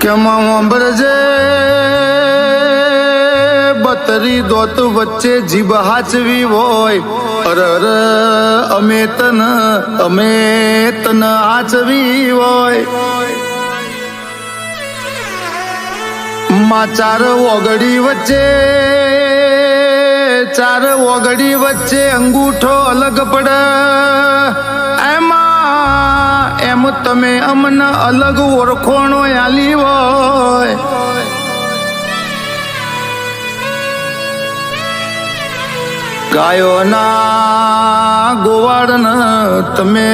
ક્ષમા સાંભળજે બતરી દોત વચ્ચે જીભ હાચવી હોય અરર અમે તન હાચવી હોય માં ચાર ઓગડી વચ્ચે અંગૂઠો અલગ પડે એમ તમે અમને અલગ ઓળખોણો આલી હોય ગાયોના ગોવાળને તમે